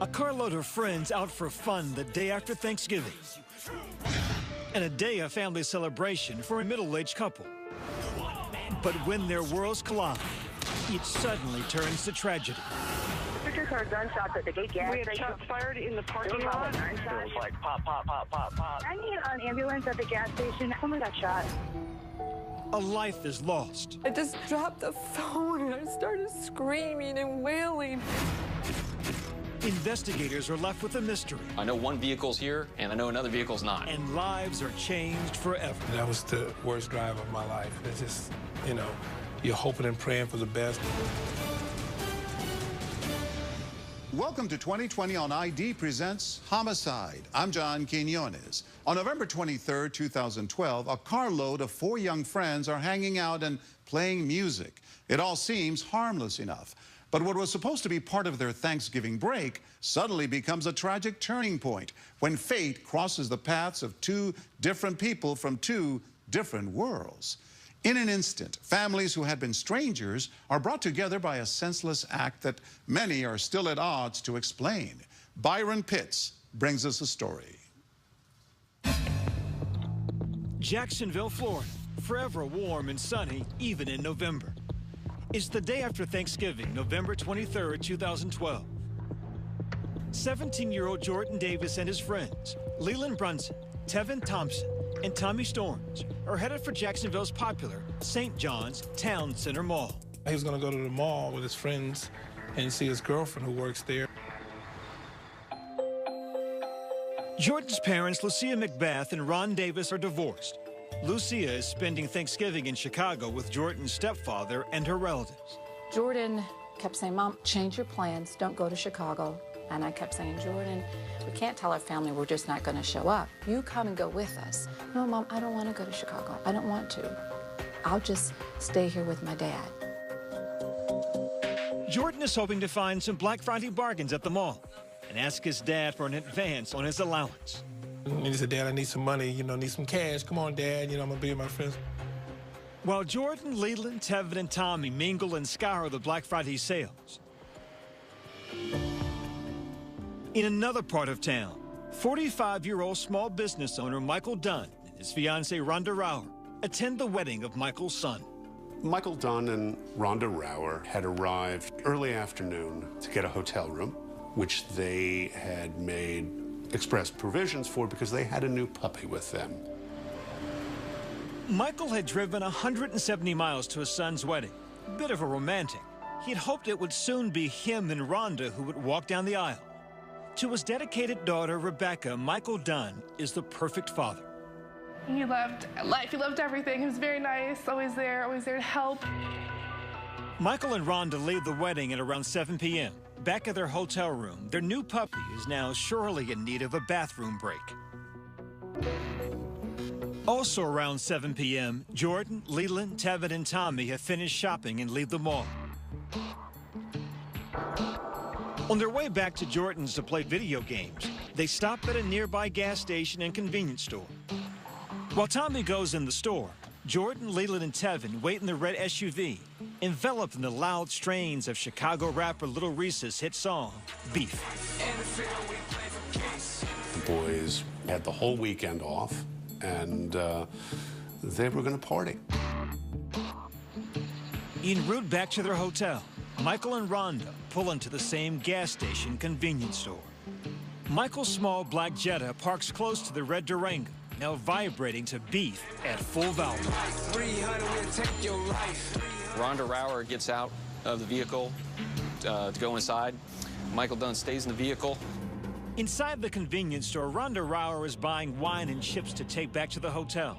A carload of friends out for fun the day after Thanksgiving. And a day of family celebration for a middle-aged couple. But when their worlds collide, it suddenly turns to tragedy. Pictures heard gunshots at the gate gas station. We had shots fired in the parking lot. It was like pop, pop, pop, pop, pop. I need an ambulance at the gas station. Someone got shot. A life is lost. I just dropped the phone and I started screaming and wailing. Investigators are left with a mystery. I know one vehicle's here, and I know another vehicle's not. And lives are changed forever. That was the worst drive of my life. It's just, you know, you're hoping and praying for the best. Welcome to 2020 on ID presents Homicide. I'm John Quinones. On November 23, 2012, a carload of 4 young friends are hanging out and playing music. It all seems harmless enough. But what was supposed to be part of their Thanksgiving break suddenly becomes a tragic turning point when fate crosses the paths of 2 different people from 2 different worlds. In an instant, families who had been strangers are brought together by a senseless act that many are still at odds to explain. Byron Pitts brings us a story. Jacksonville, Florida, forever warm and sunny, even in November. It's the day after Thanksgiving, November 23, 2012. 17-year-old Jordan Davis and his friends, Leland Brunson, Tevin Thompson, and Tommy Storms, are headed for Jacksonville's popular St. John's Town Center Mall. He was going to go to the mall with his friends and see his girlfriend who works there. Jordan's parents, Lucia McBath and Ron Davis, are divorced. Lucia is spending Thanksgiving in Chicago with Jordan's stepfather and her relatives. Jordan kept saying, Mom, change your plans. Don't go to Chicago. And I kept saying, Jordan, we can't tell our family we're just not going to show up. You come and go with us. No, Mom, I don't want to go to Chicago. I don't want to. I'll just stay here with my dad. Jordan is hoping to find some Black Friday bargains at the mall and ask his dad for an advance on his allowance. And he said, Dad, I need some money, need some cash. Come on, Dad, I'm going to be with my friends. While Jordan, Leland, Tevin, and Tommy mingle and scour the Black Friday sales, in another part of town, 45-year-old small business owner Michael Dunn and his fiancée Rhonda Rauer attend the wedding of Michael's son. Michael Dunn and Rhonda Rauer had arrived early afternoon to get a hotel room, which they had made express provisions for because they had a new puppy with them. Michael had driven 170 miles to his son's wedding. A bit of a romantic. He'd hoped it would soon be him and Rhonda who would walk down the aisle. To his dedicated daughter, Rebecca, Michael Dunn is the perfect father. He loved life. He loved everything. He was very nice, always there to help. Michael and Rhonda leave the wedding at around 7 p.m. Back at their hotel room, their new puppy is now surely in need of a bathroom break. Also around 7 p.m., Jordan, Leland, Tevin, and Tommy have finished shopping and leave the mall. On their way back to Jordan's to play video games, they stop at a nearby gas station and convenience store. While Tommy goes in the store, Jordan, Leland, and Tevin wait in the red SUV, enveloped in the loud strains of Chicago rapper Little Reese's hit song, Beef. The boys had the whole weekend off, and they were going to party. En route back to their hotel, Michael and Rhonda pull into the same gas station convenience store. Michael's small black Jetta parks close to the red Durango, now vibrating to Beef at full volume. Rhonda Rauer gets out of the vehicle to go inside. Michael Dunn stays in the vehicle. Inside the convenience store, Rhonda Rauer is buying wine and chips to take back to the hotel.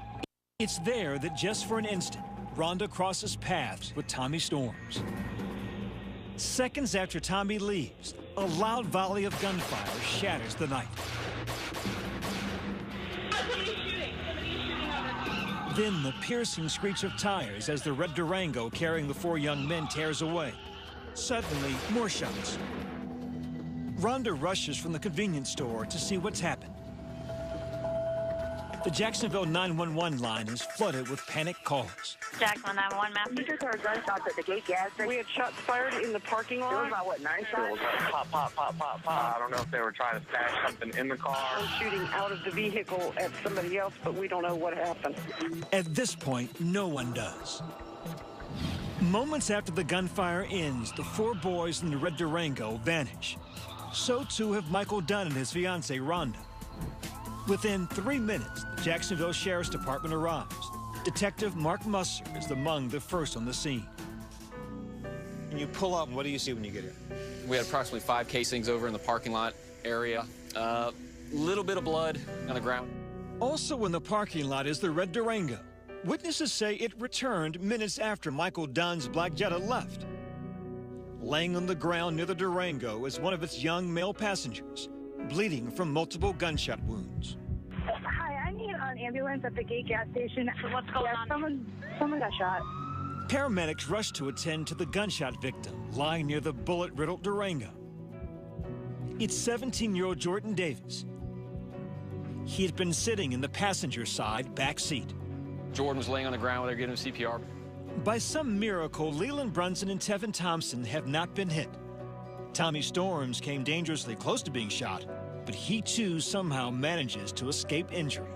It's there that just for an instant, Rhonda crosses paths with Tommy Storms. Seconds after Tommy leaves, a loud volley of gunfire shatters the night. Then the piercing screech of tires as the red Durango carrying the 4 young men tears away. Suddenly, more shots. Rhonda rushes from the convenience store to see what's happened. The Jacksonville 911 line is flooded with panic calls. Jacksonville 911, ma'am. You just heard gunshots at the gate gas station. We had shots fired in the parking lot. There was about, what, 9 shots? Pop, pop, pop, pop, pop. I don't know if they were trying to stash something in the car. Shooting out of the vehicle at somebody else, but we don't know what happened. At this point, no one does. Moments after the gunfire ends, the 4 boys in the red Durango vanish. So too have Michael Dunn and his fiancée, Rhonda. Within 3 minutes, the Jacksonville Sheriff's Department arrives. Detective Mark Musser is among the first on the scene. When you pull up, what do you see when you get here? We had approximately 5 casings over in the parking lot area. Little bit of blood on the ground. Also in the parking lot is the red Durango. Witnesses say it returned minutes after Michael Dunn's black Jetta left. Laying on the ground near the Durango is one of its young male passengers, bleeding from multiple gunshot wounds. Hi, I need an ambulance at the gate gas station. What's going on? Someone got shot. Paramedics rushed to attend to the gunshot victim lying near the bullet-riddled Durango. It's 17-year-old Jordan Davis. He had been sitting in the passenger side back seat. Jordan was laying on the ground. They're giving him CPR. By some miracle, Leland Brunson and Tevin Thompson have not been hit. Tommy Storms came dangerously close to being shot, but he too somehow manages to escape injury.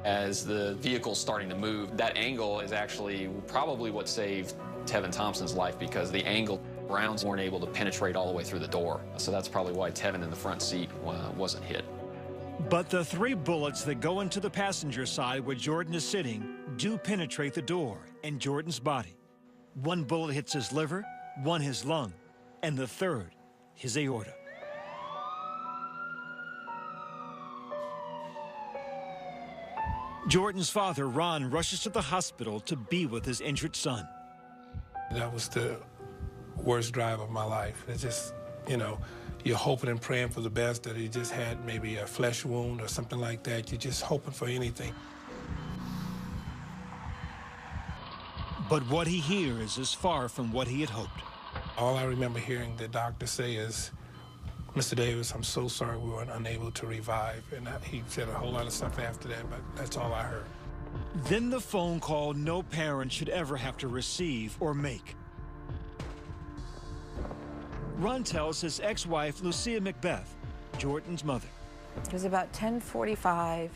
As the vehicle's starting to move, that angle is actually probably what saved Tevin Thompson's life, because the angle rounds weren't able to penetrate all the way through the door. So that's probably why Tevin in the front seat wasn't hit. But the 3 bullets that go into the passenger side where Jordan is sitting do penetrate the door and Jordan's body. 1 bullet hits his liver, 1 his lung, and the 3rd his aorta. Jordan's father, Ron, rushes to the hospital to be with his injured son. That was the worst drive of my life. It's just, you know, you're hoping and praying for the best, that he just had maybe a flesh wound or something like that. You're just hoping for anything. But what he hears is far from what he had hoped. All I remember hearing the doctor say is, "Mr. Davis, I'm so sorry we were unable to revive." And he said a whole lot of stuff after that, but that's all I heard. Then the phone call no parent should ever have to receive or make. Ron tells his ex-wife, Lucia Macbeth, Jordan's mother. It was about 10:45,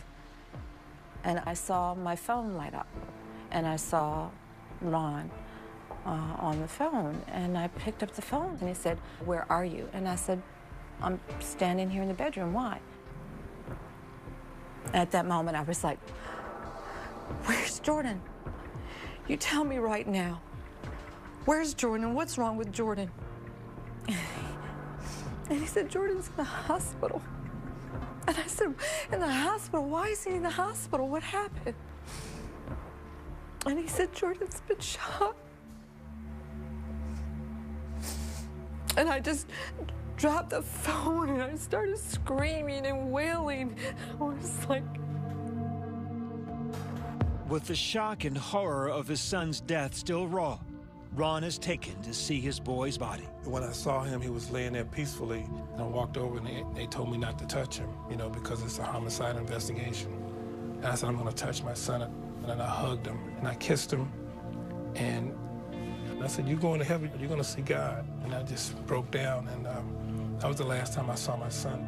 and I saw my phone light up, and I saw Ron on the phone, and I picked up the phone, and he said, "Where are you?" And I said, "I'm standing here in the bedroom. Why?" At that moment, I was like, "Where's Jordan? You tell me right now. Where's Jordan? What's wrong with Jordan?" And he said, "Jordan's in the hospital." And I said, "In the hospital? Why is he in the hospital? What happened?" And he said, "Jordan's been shot." And I just dropped the phone and I started screaming and wailing. I was like... With the shock and horror of his son's death still raw, Ron is taken to see his boy's body. When I saw him, he was laying there peacefully. I walked over and they told me not to touch him, you know, because it's a homicide investigation. And I said, "I'm gonna touch my son." And then I hugged him and I kissed him. And I said, "You're going to heaven, you're gonna see God." And I just broke down, and that was the last time I saw my son.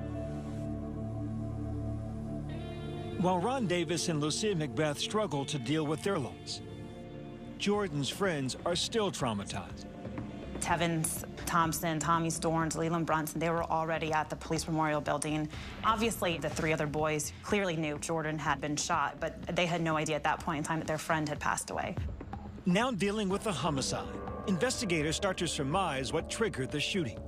While Ron Davis and Lucia Macbeth struggle to deal with their loss, Jordan's friends are still traumatized. Tevin Thompson, Tommy Storms, Leland Brunson, they were already at the police memorial building. Obviously, the 3 other boys clearly knew Jordan had been shot, but they had no idea at that point in time that their friend had passed away. Now dealing with a homicide, investigators start to surmise what triggered the shooting.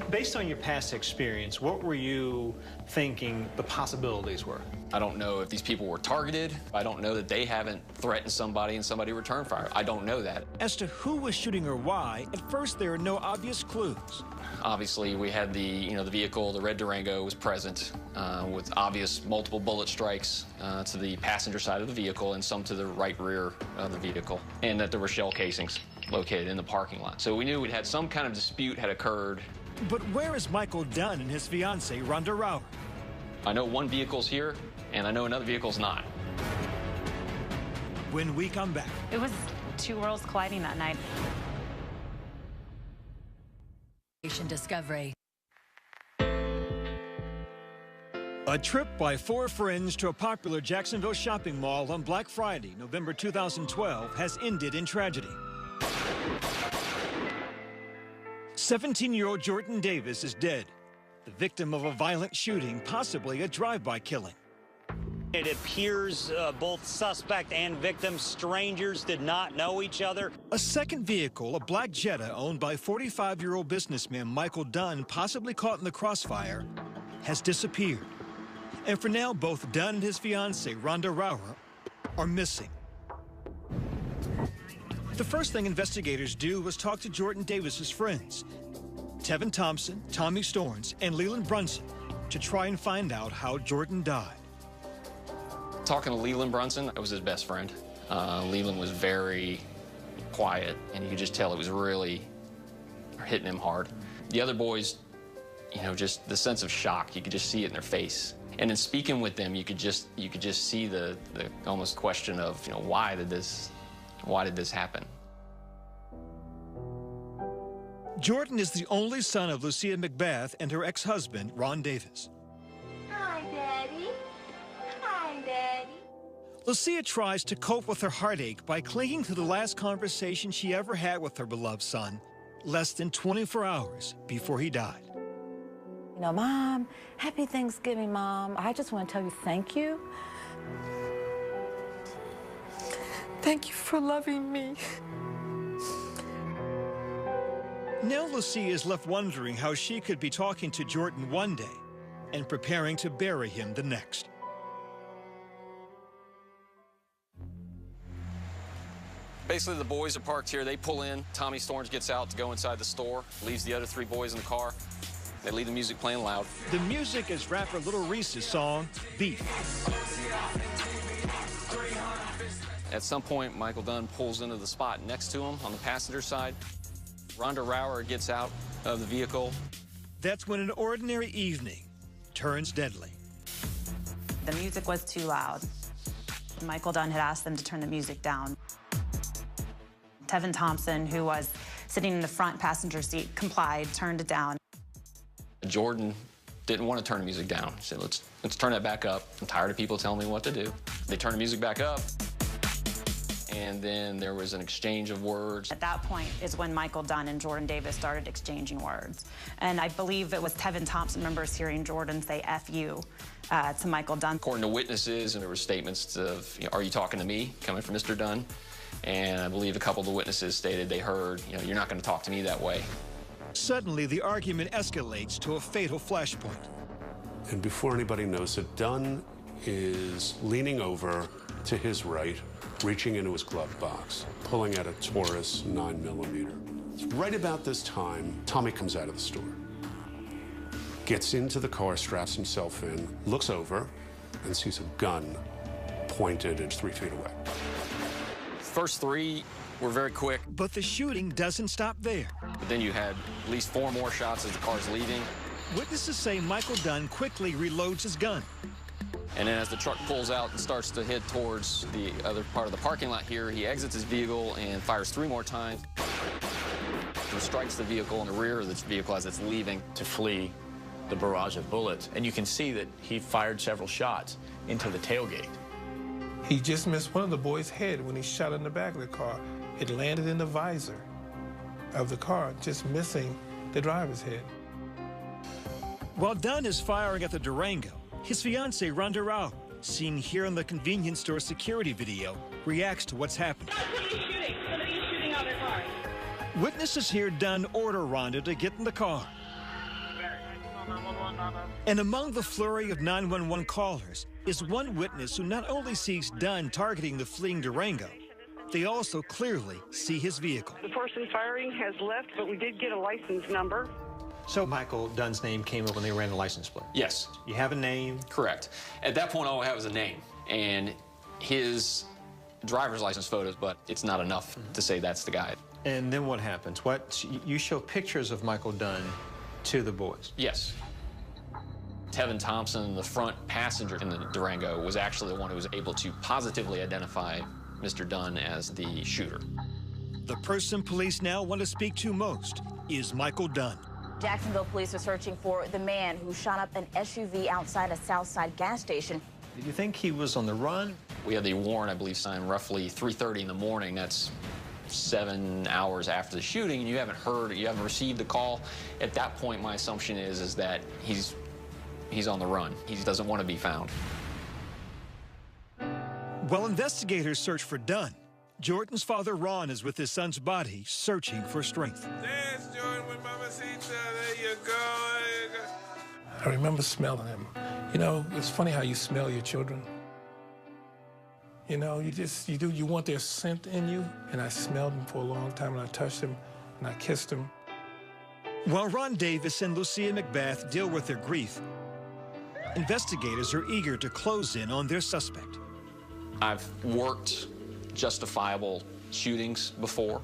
Based on your past experience, what were you thinking the possibilities were? I don't know if these people were targeted. I don't know that they haven't threatened somebody and somebody returned fire. I don't know that. As to who was shooting or why, at first there are no obvious clues. Obviously, we had the vehicle, the red Durango was present with obvious multiple bullet strikes to the passenger side of the vehicle and some to the right rear of the vehicle, and that there were shell casings located in the parking lot. So we knew we'd had some kind of dispute had occurred. But where is Michael Dunn and his fiancée, Rhonda Rauer? I know one vehicle's here, and I know another vehicle's not. when we come back. It was two worlds colliding that night. Discovery. A trip by four friends to a popular Jacksonville shopping mall on Black Friday, November 2012, has ended in tragedy. 17-year-old Jordan Davis is dead, the victim of a violent shooting, possibly a drive-by killing. It appears both suspect and victim, strangers, did not know each other. A second vehicle, a black Jetta owned by 45-year-old businessman Michael Dunn, possibly caught in the crossfire, has disappeared. And for now, both Dunn and his fiancée, Rhonda Rauer, are missing. The first thing investigators do was talk to Jordan Davis's friends, Tevin Thompson, Tommy Storns, and Leland Brunson, to try and find out how Jordan died. Talking to Leland Brunson, I was his best friend. Leland was very quiet, and you could just tell it was really hitting him hard. The other boys, you know, just the sense of shock, you could just see it in their face. And in speaking with them, you could just see the almost question of, you know, why did this happen? Jordan is the only son of Lucia McBath and her ex-husband, Ron Davis. Hi, Daddy. Hi, Daddy. Lucia tries to cope with her heartache by clinging to the last conversation she ever had with her beloved son, less than 24 hours before he died. You know, Mom, happy Thanksgiving, Mom. I just want to tell you thank you. Thank you for loving me. Now Lucia is left wondering how she could be talking to Jordan one day and preparing to bury him the next. Basically, the boys are parked here. They pull in. Tommy Storns gets out to go inside the store, leaves the other three boys in the car. They leave the music playing loud. The music is rapper Little Reese's song, Beef. At some point, Michael Dunn pulls into the spot next to him on the passenger side. Rhonda Rauer gets out of the vehicle. That's when an ordinary evening turns deadly. The music was too loud. Michael Dunn had asked them to turn the music down. Tevin Thompson, who was sitting in the front passenger seat, complied, turned it down. Jordan didn't want to turn the music down. He said, let's turn that back up. I'm tired of people telling me what to do. They turned the music back up, and then there was an exchange of words. At that point is when Michael Dunn and Jordan Davis started exchanging words. And I believe it was Tevin Thompson members hearing Jordan say F you to Michael Dunn. According to witnesses, and there were statements of, you know, are you talking to me, coming from Mr. Dunn? And I believe a couple of the witnesses stated they heard, you know, you're not going to talk to me that way. Suddenly, the argument escalates to a fatal flashpoint. And before anybody knows it, Dunn is leaning over to his right, reaching into his glove box, pulling out a Taurus 9mm. Right about this time, Tommy comes out of the store, gets into the car, straps himself in, looks over, and sees a gun pointed at 3 feet away. First three were very quick. But the shooting doesn't stop there. But then you had at least 4 more shots as the car's leaving. Witnesses say Michael Dunn quickly reloads his gun. And then as the truck pulls out and starts to head towards the other part of the parking lot here, he exits his vehicle and fires 3 more times. He strikes the vehicle in the rear of this vehicle as it's leaving. To flee the barrage of bullets. And you can see that he fired several shots into the tailgate. He just missed one of the boys' head when he shot in the back of the car. It landed in the visor of the car, just missing the driver's head. While Dunn is firing at the Durango, his fiancée, Rhonda Rauer, seen here in the convenience store security video, reacts to what's happening. Somebody's shooting. Somebody's shooting out their car. Witnesses hear Dunn order Rhonda to get in the car. And among the flurry of 911 callers is one witness who not only sees Dunn targeting the fleeing Durango, they also clearly see his vehicle. The person firing has left, but we did get a license number. So Michael Dunn's name came up when they ran the license plate? Yes. You have a name? Correct. At that point, all I have is a name and his driver's license photos, but it's not enough to say that's the guy. And then what happens? You show pictures of Michael Dunn to the boys? Yes. Tevin Thompson, the front passenger in the Durango, was actually the one who was able to positively identify Mr. Dunn as the shooter. The person police now want to speak to most is Michael Dunn. Jacksonville police are searching for the man who shot up an SUV outside a Southside gas station. Did you think he was on the run? We had the warrant, I believe, signed roughly 3:30 in the morning. That's 7 hours after the shooting, and you haven't received the call. At that point, my assumption is that he's on the run. He doesn't want to be found. While investigators search for Dunn, Jordan's father, Ron, is with his son's body, searching for strength. Dance, Jordan, with Mamacita. There you go. I remember smelling him. You know, it's funny how you smell your children. You know, you want their scent in you. And I smelled him for a long time, and I touched him, and I kissed him. While Ron Davis and Lucia McBath deal with their grief, investigators are eager to close in on their suspect. I've worked justifiable shootings before,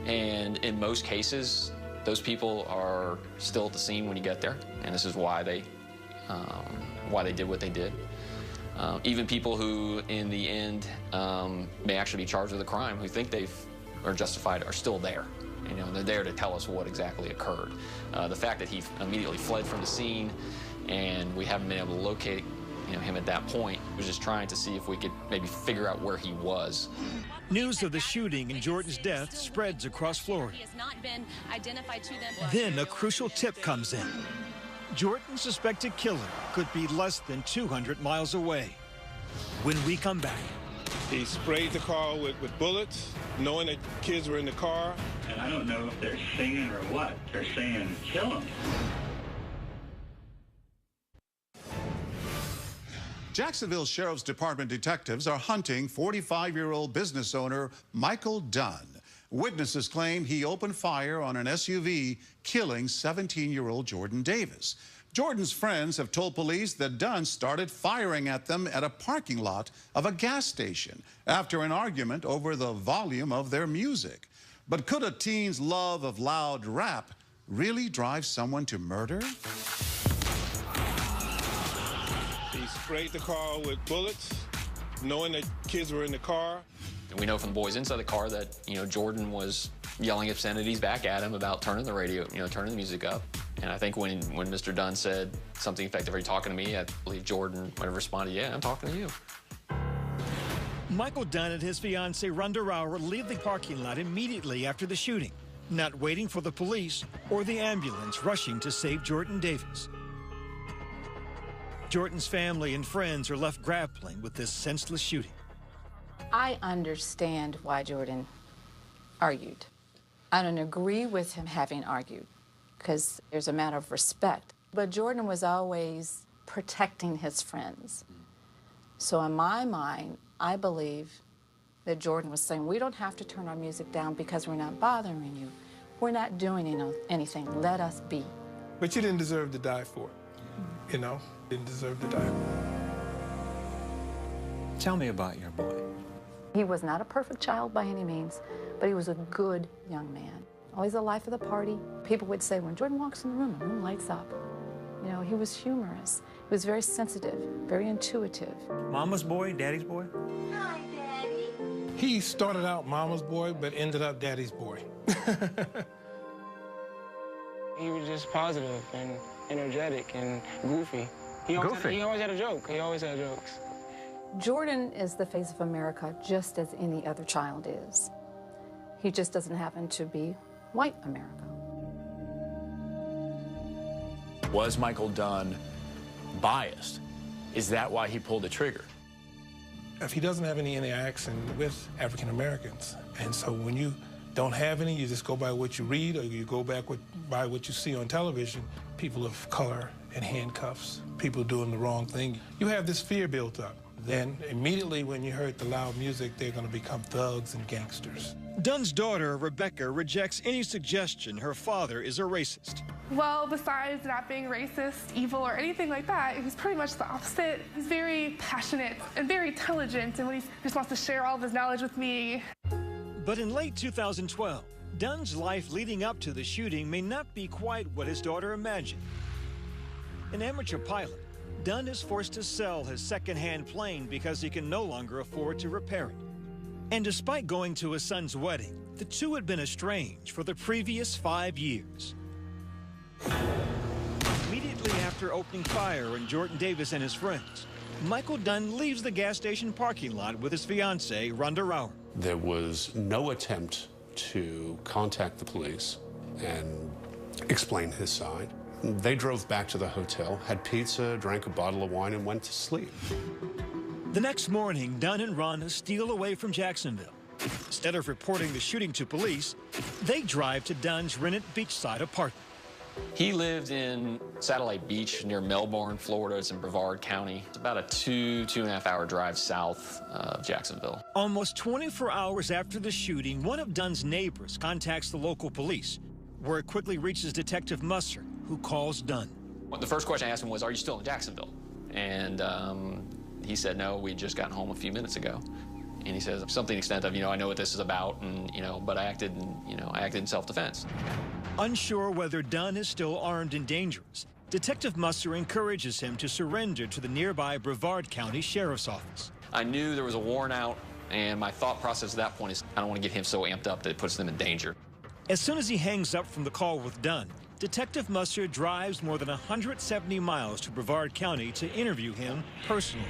and in most cases, those people are still at the scene when you get there, and this is why they did what they did. Even people who, in the end, may actually be charged with a crime, who think are justified, are still there. You know, they're there to tell us what exactly occurred. The fact that he immediately fled from the scene, and we haven't been able to locate him at that point, was just trying to see if we could maybe figure out where he was. News of the shooting and Jordan's death spreads across Florida. He has not been identified to them. Then a crucial tip comes in. Jordan's suspected killer could be less than 200 miles away. When we come back. He sprayed the car with bullets, knowing that kids were in the car. And I don't know if they're singing or what. They're saying, kill him. Jacksonville Sheriff's Department detectives are hunting 45-year-old business owner Michael Dunn. Witnesses claim he opened fire on an SUV, killing 17-year-old Jordan Davis. Jordan's friends have told police that Dunn started firing at them at a parking lot of a gas station after an argument over the volume of their music. But could a teen's love of loud rap really drive someone to murder? He sprayed the car with bullets, knowing that kids were in the car. And we know from the boys inside the car that, Jordan was yelling obscenities back at him about turning the radio, turning the music up. And I think when Mr. Dunn said something effective, "Are you talking to me?" I believe Jordan might have responded, "Yeah, I'm talking to you." Michael Dunn and his fiancée, Rhonda Rauer, leave the parking lot immediately after the shooting, not waiting for the police or the ambulance rushing to save Jordan Davis. Jordan's family and friends are left grappling with this senseless shooting. I understand why Jordan argued. I don't agree with him having argued, because there's a matter of respect. But Jordan was always protecting his friends. So in my mind, I believe that Jordan was saying, we don't have to turn our music down because we're not bothering you. We're not doing anything. Let us be. But you didn't deserve to die for it. Didn't deserve to die. Tell me about your boy. He was not a perfect child by any means, but he was a good young man. Always the life of the party. People would say, when Jordan walks in the room lights up. He was humorous. He was very sensitive, very intuitive. Mama's boy, daddy's boy? Hi, Daddy. He started out mama's boy, but ended up daddy's boy. He was just positive and energetic and goofy. He always had a joke. He always had jokes. Jordan is the face of America just as any other child is. He just doesn't happen to be white America. Was Michael Dunn biased? Is that why he pulled the trigger? If he doesn't have any interaction with African Americans, and so when you don't have any, you just go by what you read, or you go by what you see on television, people of color in handcuffs, people doing the wrong thing, you have this fear built up. Then immediately when you heard the loud music, they're going to become thugs and gangsters. Dunn's daughter, Rebecca, rejects any suggestion her father is a racist. Well, besides not being racist, evil, or anything like that, he's pretty much the opposite. He's very passionate and very intelligent, and he just wants to share all of his knowledge with me. But in late 2012, Dunn's life leading up to the shooting may not be quite what his daughter imagined. An amateur pilot, Dunn is forced to sell his second-hand plane because he can no longer afford to repair it. And despite going to his son's wedding, the two had been estranged for the previous 5 years. Immediately after opening fire on Jordan Davis and his friends, Michael Dunn leaves the gas station parking lot with his fiancée, Rhonda Rauer. There was no attempt to contact the police and explain his side. They drove back to the hotel, had pizza, drank a bottle of wine, and went to sleep. The next morning, Dunn and Rhonda steal away from Jacksonville. Instead of reporting the shooting to police, they drive to Dunn's rented beachside apartment. He lived in Satellite Beach near Melbourne, Florida. It's in Brevard County. It's about a 2.5 hour drive south of Jacksonville. Almost 24 hours after the shooting, one of Dunn's neighbors contacts the local police, where it quickly reaches Detective Musser, who calls Dunn. The first question I asked him was, "Are you still in Jacksonville?" And he said, "No, we'd just gotten home a few minutes ago." And he says something to the extent of, I know what this is about, and, but I acted in self-defense. Unsure whether Dunn is still armed and dangerous, Detective Musser encourages him to surrender to the nearby Brevard County Sheriff's Office. I knew there was a warrant out, and my thought process at that point is I don't want to get him so amped up that it puts them in danger. As soon as he hangs up from the call with Dunn, Detective Musser drives more than 170 miles to Brevard County to interview him personally.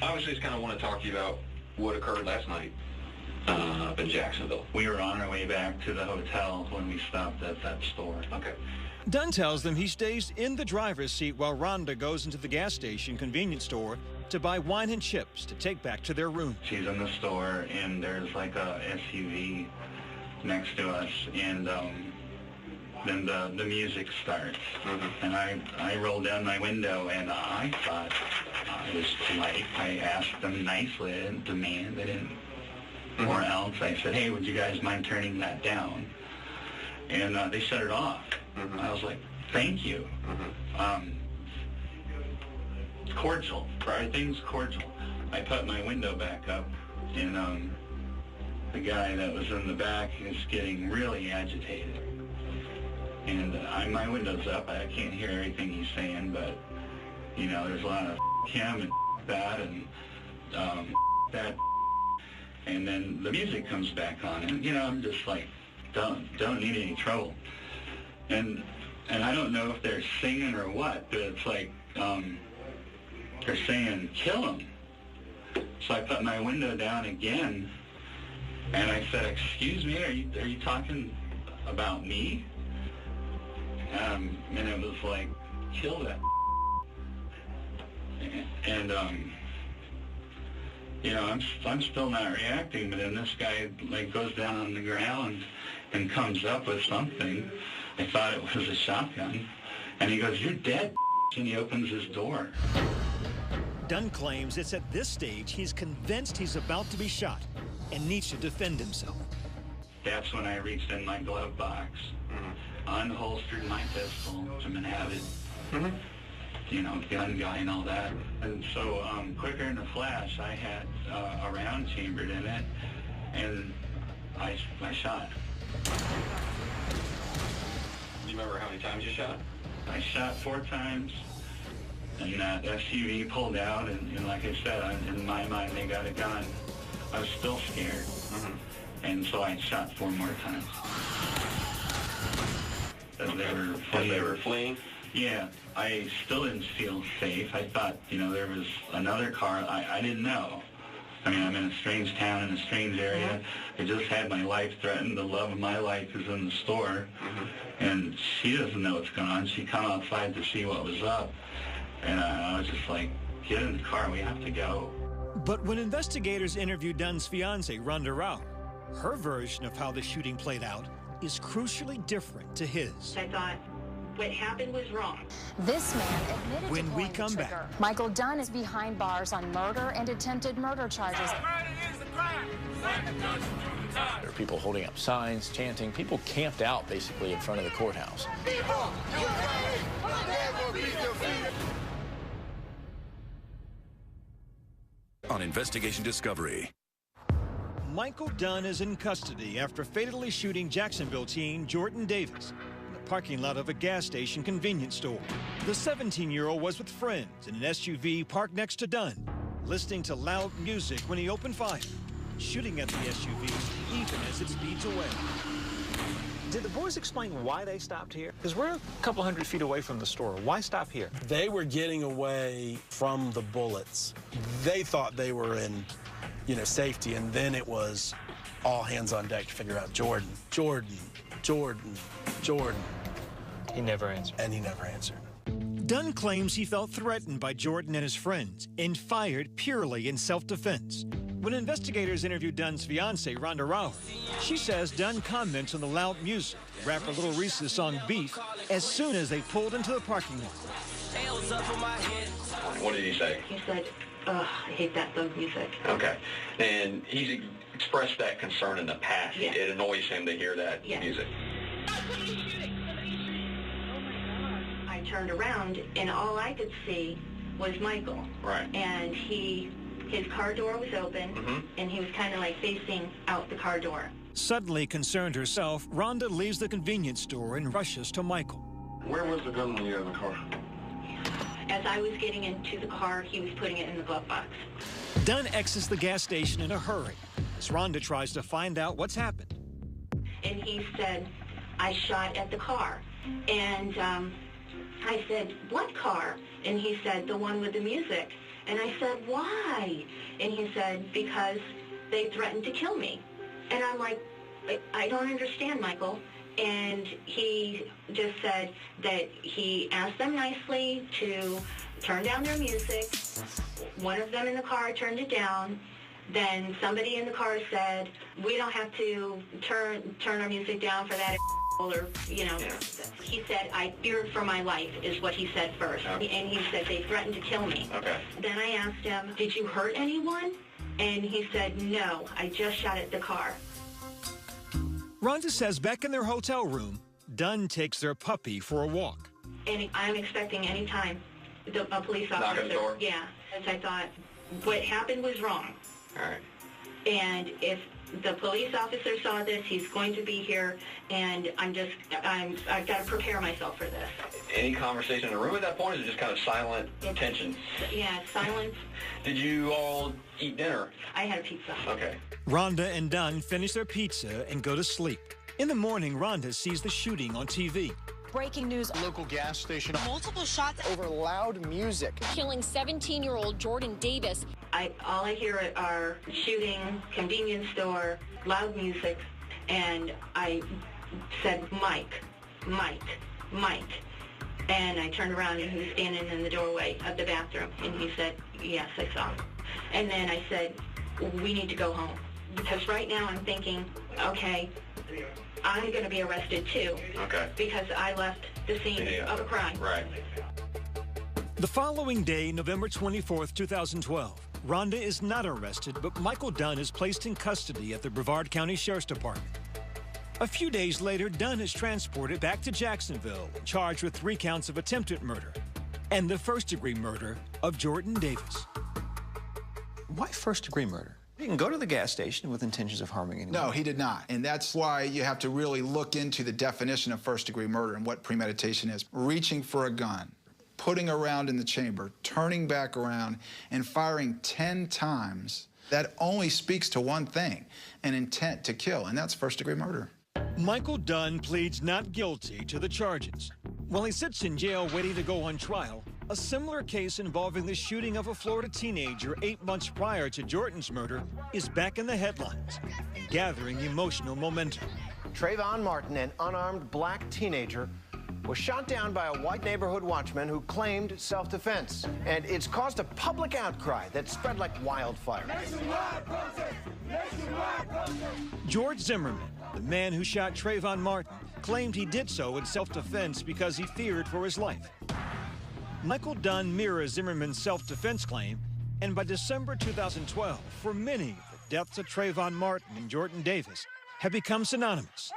Obviously, just kind of want to talk to you about what occurred last night up in Jacksonville. We were on our way back to the hotel when we stopped at that store. Okay. Dunn tells them he stays in the driver's seat while Rhonda goes into the gas station convenience store to buy wine and chips to take back to their room. She's in the store, and there's like a SUV next to us, and then the music starts. And I roll down my window, and I thought I was polite. I asked them nicely. I didn't demand. I didn't. Or else I said, "Hey, would you guys mind turning that down?" And they shut it off. I was like, "Thank you." Cordial. Everything's cordial. I put my window back up, and the guy that was in the back is getting really agitated. And my window's up. I can't hear everything he's saying, but, there's a lot of him and that and that. And then the music comes back on, and, I'm just like, don't need any trouble. And I don't know if they're singing or what, but it's like, they're saying, "Kill him." So I put my window down again, and I said, "Excuse me, are you talking about me?" And it was like, "Kill that." And I'm still not reacting, but then this guy goes down on the ground and comes up with something. I thought it was a shotgun, and he goes, "You're dead," and he opens his door. Dunn claims it's at this stage he's convinced he's about to be shot and needs to defend himself. That's when I reached in my glove box, unholstered my pistol. I'm an avid, gun guy and all that. And so quicker than a flash, I had a round chambered in it, and I shot. Do you remember how many times you shot? I shot 4 times, and that SUV pulled out, and like I said, in my mind, they got a gun. I was still scared, and so I shot 4 more times. As they were fleeing? Yeah, I still didn't feel safe. I thought, there was another car. I didn't know. I mean, I'm in a strange town, in a strange area. I just had my life threatened. The love of my life is in the store, and she doesn't know what's going on. She come outside to see what was up, and I was just like, "Get in the car, we have to go." But when investigators interviewed Dunn's fiancée, Rhonda Rauer, her version of how the shooting played out is crucially different to his. I thought what happened was wrong. This man admitted When to we pulling come the trigger. back. Michael Dunn is behind bars on murder and attempted murder charges. There are people holding up signs, chanting. People camped out, basically, in front of the courthouse. On Investigation Discovery. Michael Dunn is in custody after fatally shooting Jacksonville teen Jordan Davis in the parking lot of a gas station convenience store. The 17-year-old was with friends in an SUV parked next to Dunn, listening to loud music when he opened fire. shooting at the SUV even as it speeds away. Did the boys explain why they stopped here? Because we're a couple hundred feet away from the store. Why stop here? They were getting away from the bullets. They thought they were in, safety, and then it was all hands on deck to figure out Jordan. He never answered. And he never answered. Dunn claims he felt threatened by Jordan and his friends and fired purely in self-defense. When investigators interviewed Dunn's fiancée, Rhonda Rauer, she says Dunn comments on the loud music, rapper Little Reese's song Beef, as soon as they pulled into the parking lot. What did he say? He said, ugh, I hate that thug music. Okay. And he's expressed that concern in the past. Yes. It annoys him to hear that music. I turned around, and all I could see was Michael. Right. And his car door was open, and he was kind of like facing out the car door. Suddenly concerned herself, Rhonda leaves the convenience store and rushes to Michael. Where was the gun when you got in the car? As I was getting into the car, he was putting it in the glove box. Dunn exits the gas station in a hurry as Rhonda tries to find out what's happened. And he said, I shot at the car. And I said, what car? And he said, the one with the music. And I said, why? And he said, because they threatened to kill me. And I'm like, I don't understand, Michael. And he just said that he asked them nicely to turn down their music. One of them in the car turned it down. Then somebody in the car said, we don't have to turn our music down for that, or, he said, I feared for my life, is what he said first. And he said, they threatened to kill me. Okay. Then I asked him, did you hurt anyone? And he said, no, I just shot at the car. Rhonda says back in their hotel room, Dunn takes their puppy for a walk. And I'm expecting any time a police officer. Knock on the door? Yeah, as I thought, what happened was wrong. All right. And if the police officer saw this, he's going to be here, and I've got to prepare myself for this. Any conversation in the room at that point, or is it just kind of silent tension? Yeah, silence. Did you all eat dinner? I had pizza. Okay. Rhonda and Dunn finish their pizza and go to sleep. In the morning, Rhonda sees the shooting on TV. Breaking news. Local gas station. Multiple shots over loud music. Killing 17-year-old Jordan Davis. All I hear are shooting, convenience store, loud music, and I said, Mike. And I turned around and he was standing in the doorway of the bathroom, and he said, yes, I saw him. And then I said, we need to go home. Because right now I'm thinking, okay, I'm going to be arrested too. Okay. Because I left the scene of a crime. Right. The following day, November 24th, 2012, Rhonda is not arrested, but Michael Dunn is placed in custody at the Brevard County Sheriff's Department. A few days later, Dunn is transported back to Jacksonville, charged with 3 counts of attempted murder and the first-degree murder of Jordan Davis. Why first-degree murder? He didn't go to the gas station with intentions of harming anyone. No, he did not. And that's why you have to really look into the definition of first-degree murder and what premeditation is. Reaching for a gun, putting a round in the chamber, turning back around, and firing 10 times. That only speaks to one thing, an intent to kill, and that's first-degree murder. Michael Dunn pleads not guilty to the charges. While he sits in jail waiting to go on trial, a similar case involving the shooting of a Florida teenager 8 months prior to Jordan's murder is back in the headlines and gathering emotional momentum. Trayvon Martin, an unarmed black teenager, was shot down by a white neighborhood watchman who claimed self-defense. And it's caused a public outcry that spread like wildfire. Nationwide protest! Nationwide protest! George Zimmerman, the man who shot Trayvon Martin, claimed he did so in self-defense because he feared for his life. Michael Dunn mirrors Zimmerman's self-defense claim, and by December 2012, for many, the deaths of Trayvon Martin and Jordan Davis have become synonymous.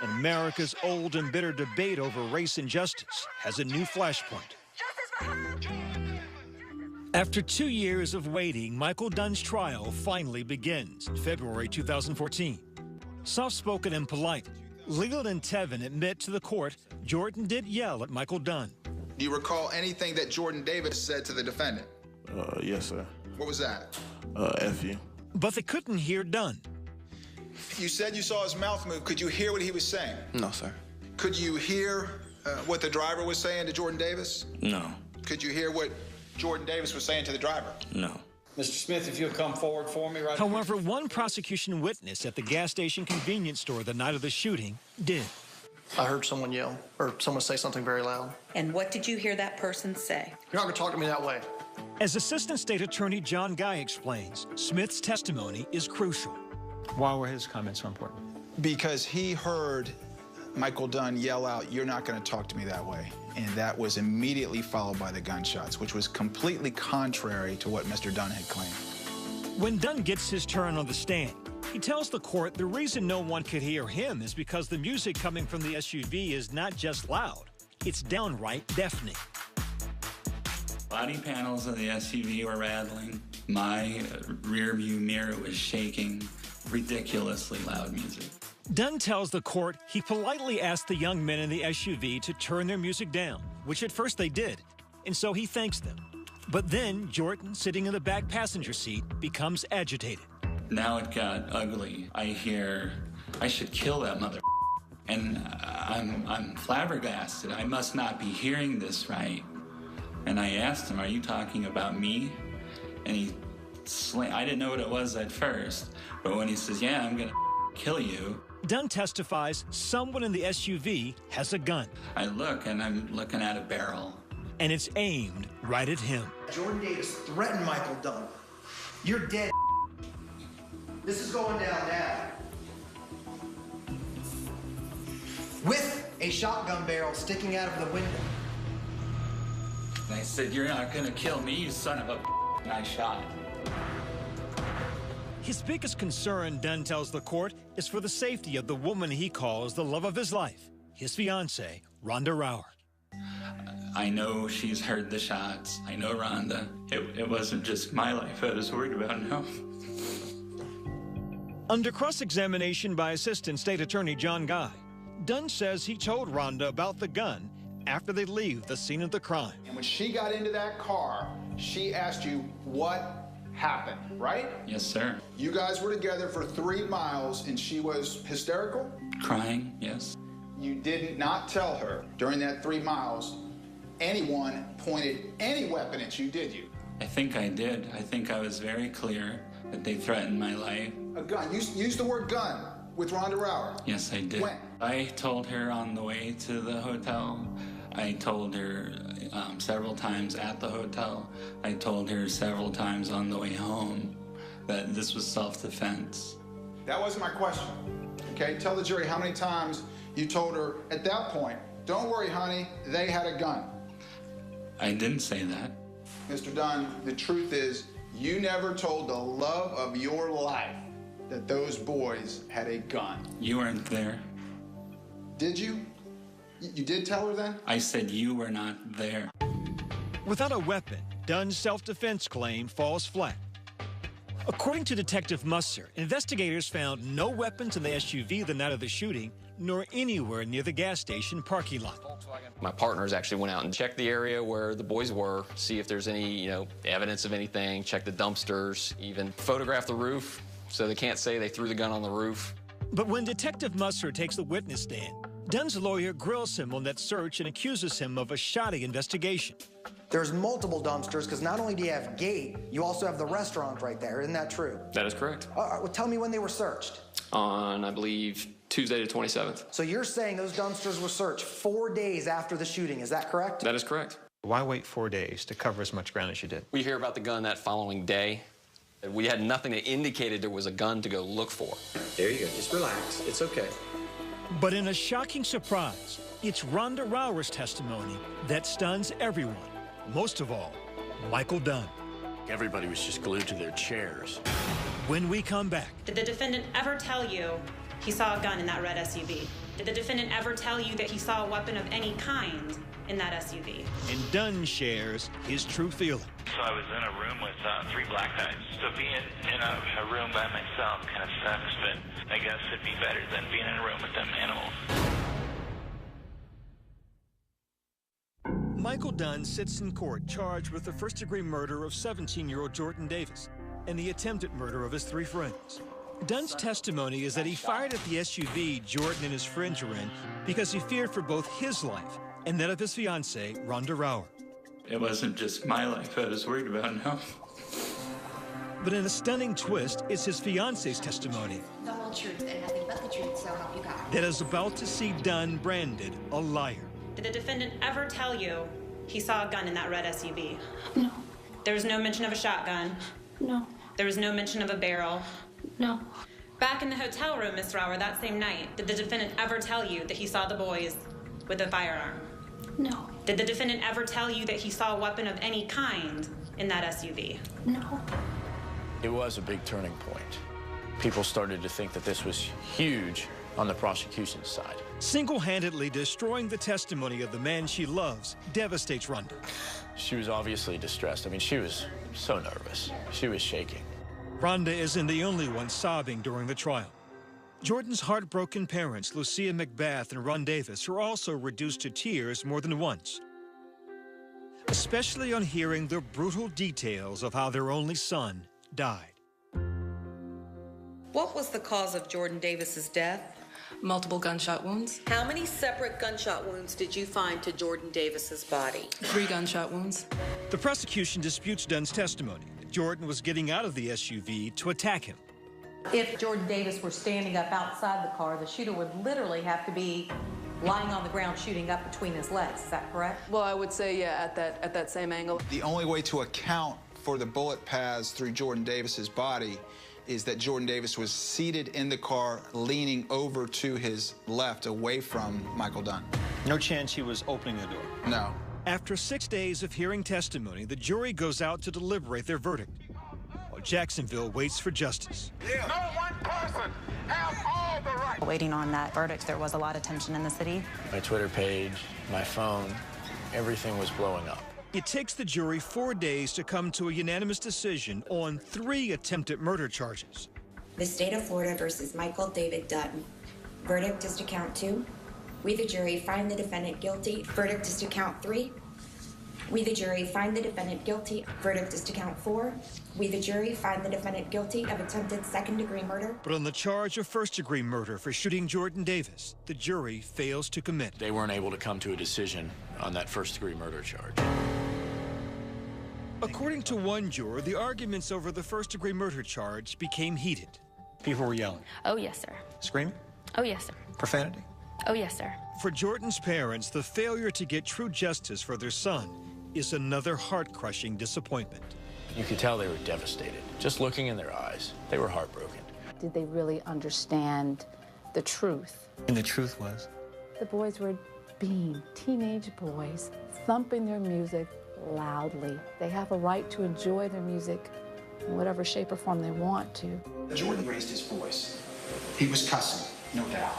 And America's old and bitter debate over race and justice has a new flashpoint. After 2 years of waiting, Michael Dunn's trial finally begins in February 2014. Soft-spoken and polite, Leland and Tevin admit to the court Jordan did yell at Michael Dunn. Do you recall anything that Jordan Davis said to the defendant? Yes, sir. What was that? F you. But they couldn't hear Dunn. You said you saw his mouth move. Could you hear what he was saying? No, sir. Could you hear what the driver was saying to Jordan Davis? No. Could you hear what Jordan Davis was saying to the driver? No. Mr. Smith, if you'll come forward for me right However, one prosecution witness at the gas station convenience store the night of the shooting did. I heard someone yell, or someone say something very loud. And what did you hear that person say? You're not going to talk to me that way. As Assistant State Attorney John Guy explains, Smith's testimony is crucial. Why were his comments so important? Because he heard Michael Dunn yell out, "You're not going to talk to me that way." And that was immediately followed by the gunshots, which was completely contrary to what Mr. Dunn had claimed. When Dunn gets his turn on the stand, he tells the court the reason no one could hear him is because the music coming from the SUV is not just loud, it's downright deafening. Body panels of the SUV were rattling. My rear view mirror was shaking. Ridiculously loud music. Dunn tells the court he politely asked the young men in the SUV to turn their music down, which at first they did, and so he thanks them. But then Jordan, sitting in the back passenger seat, becomes agitated. Now it got ugly. I hear, "I should kill that mother," and I'm flabbergasted. I must not be hearing this right. And I asked him, "Are you talking about me?" And I didn't know what it was at first, but when he says, "Yeah, I'm gonna kill you," Dunn testifies someone in the SUV has a gun. I look, and I'm looking at a barrel. And it's aimed right at him. Jordan Davis threatened Michael Dunn. You're dead. This is going down now. With a shotgun barrel sticking out of the window. And I said, "You're not gonna kill me, you son of a," and I shot. His biggest concern, Dunn tells the court, is for the safety of the woman he calls the love of his life, his fiancée, Rhonda Rauer. I know she's heard the shots. I know Rhonda. It wasn't just my life I was worried about, no. Under cross-examination by Assistant State Attorney John Guy, Dunn says he told Rhonda about the gun after they leave the scene of the crime. And when she got into that car, she asked you what happened, right? Yes, sir. You guys were together for 3 miles and she was hysterical? Crying, yes. You did not tell her during that 3 miles anyone pointed any weapon at you, did you? I think I did. I think I was very clear that they threatened my life. A gun. Use the word gun with Rhonda Rauer. Yes, I did. When? I told her on the way to the hotel. I told her several times at the hotel. I told her several times on the way home that this was self-defense. That wasn't my question. Okay, tell the jury how many times you told her at that point, "Don't worry, honey, they had a gun." I didn't say that. Mr. Dunn, the truth is, you never told the love of your life that those boys had a gun. You weren't there. Did you? You did tell her then? I said you were not there. Without a weapon, Dunn's self-defense claim falls flat. According to Detective Musser, investigators found no weapons in the SUV the night of the shooting, nor anywhere near the gas station parking lot. My partners actually went out and checked the area where the boys were, see if there's any, evidence of anything, check the dumpsters, even photograph the roof, so they can't say they threw the gun on the roof. But when Detective Musser takes the witness stand, Dunn's lawyer grills him on that search and accuses him of a shoddy investigation. There's multiple dumpsters because not only do you have Gate, you also have the restaurant right there. Isn't that true? That is correct. Well, tell me when they were searched. On, I believe, Tuesday the 27th. So you're saying those dumpsters were searched 4 days after the shooting. Is that correct? That is correct. Why wait 4 days to cover as much ground as you did? We hear about the gun that following day. We had nothing that indicated there was a gun to go look for. There you go. Just relax. It's okay. But in a shocking surprise, it's Rhonda Rauer's testimony that stuns everyone. Most of all, Michael Dunn. Everybody was just glued to their chairs. When we come back. Did the defendant ever tell you he saw a gun in that red SUV? Did the defendant ever tell you that he saw a weapon of any kind in that SUV? And Dunn shares his true feeling. So I was in a room with 3 black guys. So being in a room by myself kind of sucks, but I guess it'd be better than being in a room with them animals. Michael Dunn sits in court charged with the first-degree murder of 17-year-old Jordan Davis. and the attempted murder of his 3 friends. Dunn's testimony is that he fired at the SUV Jordan and his friends were in because he feared for both his life and that of his fiancée, Rhonda Rauer. It wasn't just my life I was worried about, no. But in a stunning twist, it's his fiancée's testimony The whole truth and nothing but the truth, so help you God. that is about to see Dunn branded a liar. Did the defendant ever tell you he saw a gun in that red SUV? No. There was no mention of a shotgun. No. There was no mention of a barrel. No. Back in the hotel room, Miss Rauer, that same night, did the defendant ever tell you that he saw the boys with a firearm? No. Did the defendant ever tell you that he saw a weapon of any kind in that SUV? No. It was a big turning point. People started to think that this was huge on the prosecution's side. Single-handedly destroying the testimony of the man she loves devastates Rhonda. She was obviously distressed. I mean, she was so nervous. She was shaking. Rhonda isn't the only one sobbing during the trial. Jordan's heartbroken parents, Lucia McBath and Ron Davis, are also reduced to tears more than once, especially on hearing the brutal details of how their only son died. What was the cause of Jordan Davis's death? Multiple gunshot wounds. How many separate gunshot wounds did you find to Jordan Davis's body? 3 gunshot wounds. The prosecution disputes Dunn's testimony that Jordan was getting out of the SUV to attack him. If Jordan Davis were standing up outside the car, the shooter would literally have to be lying on the ground shooting up between his legs. Is that correct? Well, I would say, yeah, at that same angle. The only way to account for the bullet paths through Jordan Davis's body is that Jordan Davis was seated in the car, leaning over to his left, away from Michael Dunn. No chance he was opening the door? No. After 6 days of hearing testimony, the jury goes out to deliberate their verdict, while Jacksonville waits for justice. No one person has all the right. Waiting on that verdict, there was a lot of tension in the city. My Twitter page, my phone, everything was blowing up. It takes the jury 4 days to come to a unanimous decision on 3 attempted murder charges. The state of Florida versus Michael David Dunn. Verdict is to count 2. We, the jury, find the defendant guilty. Verdict is to count 3. We, the jury, find the defendant guilty. Verdict is to count 4. We, the jury, find the defendant guilty of attempted second-degree murder. But on the charge of first-degree murder for shooting Jordan Davis, the jury fails to commit. They weren't able to come to a decision on that first-degree murder charge. According to one juror, the arguments over the first-degree murder charge became heated. People were yelling. Oh, yes, sir. Screaming? Oh, yes, sir. Profanity? Oh, yes, sir. For Jordan's parents, the failure to get true justice for their son is another heart-crushing disappointment. You could tell they were devastated. Just looking in their eyes, they were heartbroken. Did they really understand the truth? And the truth was? The boys were being teenage boys, thumping their music loudly. They have a right to enjoy their music in whatever shape or form they want to. Jordan raised his voice. He was cussing, no doubt.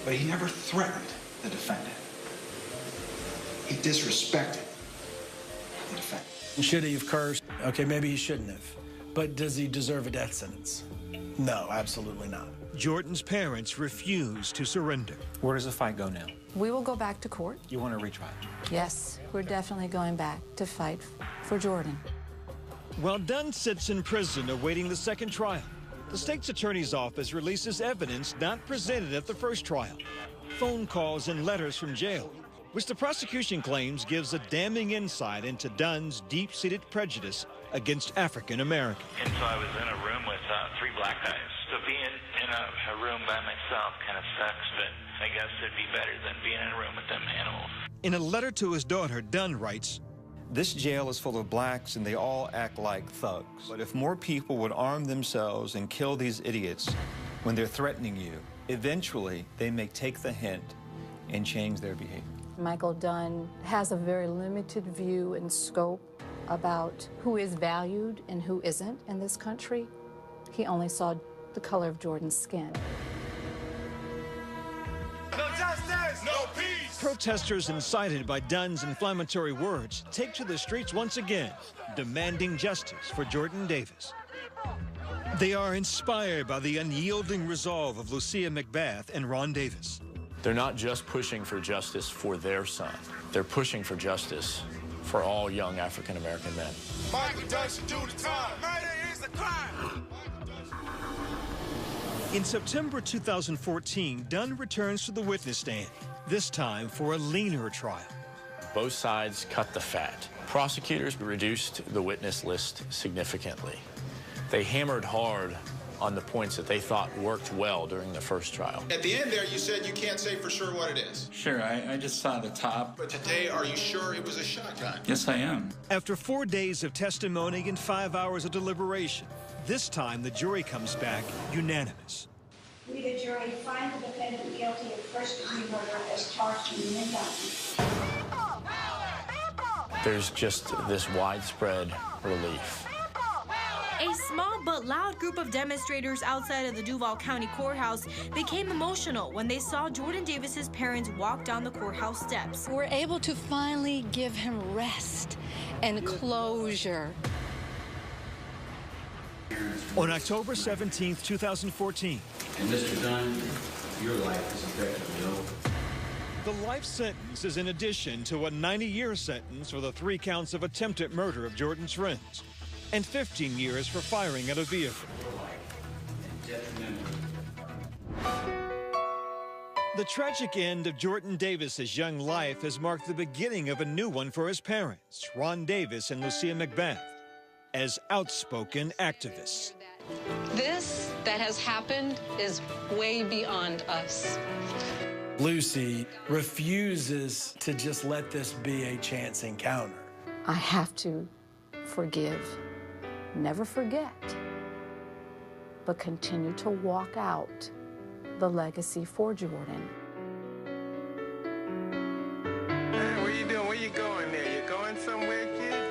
But he never threatened the defendant. He disrespected the defendant. Should he have cursed? Okay, maybe he shouldn't have. But does he deserve a death sentence? No, absolutely not. Jordan's parents refuse to surrender. Where does the fight go now? We will go back to court. You want a retrial? Yes, we're definitely going back to fight for Jordan. While Dunn sits in prison awaiting the second trial, the state's attorney's office releases evidence not presented at the first trial. Phone calls and letters from jail, which the prosecution claims gives a damning insight into Dunn's deep-seated prejudice against African Americans. And so I was in a room with 3 black guys. So being in a room by myself kind of sucks, but I guess it'd be better than being in a room with them animals. In a letter to his daughter, Dunn writes, "This jail is full of blacks and they all act like thugs. But if more people would arm themselves and kill these idiots when they're threatening you, eventually they may take the hint and change their behavior." Michael Dunn has a very limited view and scope about who is valued and who isn't in this country. He only saw the color of Jordan's skin. No justice, no peace. Protesters incited by Dunn's inflammatory words take to the streets once again, demanding justice for Jordan Davis. They are inspired by the unyielding resolve of Lucia McBath and Ron Davis. They're not just pushing for justice for their son. They're pushing for justice for all young African-American men. Michael Dunn should do the time. Murder is is a crime. In September 2014, Dunn returns to the witness stand, this time for a leaner trial. Both sides cut the fat. Prosecutors reduced the witness list significantly. They hammered hard on the points that they thought worked well during the first trial. At the end there, you said you can't say for sure what it is. Sure, I just saw the top. But today, are you sure it was a shotgun? Yes, I am. After 4 days of testimony and 5 hours of deliberation, this time the jury comes back unanimous. We, the jury, find the defendant guilty of first-degree murder as charged in the indictment. There's just this widespread relief. A small but loud group of demonstrators outside of the Duval County Courthouse became emotional when they saw Jordan Davis's parents walk down the courthouse steps. We're able to finally give him rest and closure. On October 17, 2014. And Mr. Dunn, your life is effectively over. The life sentence is in addition to a 90-year sentence for the 3 counts of attempted murder of Jordan's friends and 15 years for firing at a vehicle. The tragic end of Jordan Davis's young life has marked the beginning of a new one for his parents, Ron Davis and Lucia McBath, as outspoken activists. This that has happened is way beyond us. Lucy refuses to just let this be a chance encounter. I have to forgive, never forget, but continue to walk out the legacy for Jordan. Hey, what you doing? Where you going there? You going somewhere, kid?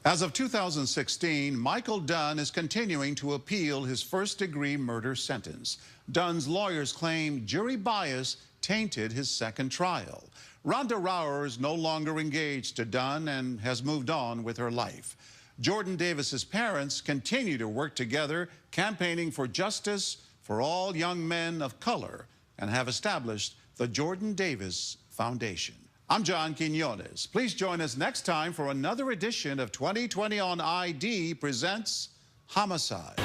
As of 2016, Michael Dunn is continuing to appeal his first-degree murder sentence. Dunn's lawyers claim jury bias tainted his second trial. Rhonda Rauer is no longer engaged to Dunn and has moved on with her life. Jordan Davis's parents continue to work together, campaigning for justice for all young men of color, and have established the Jordan Davis Foundation. I'm John Quinones. Please join us next time for another edition of 2020 on ID presents Homicide.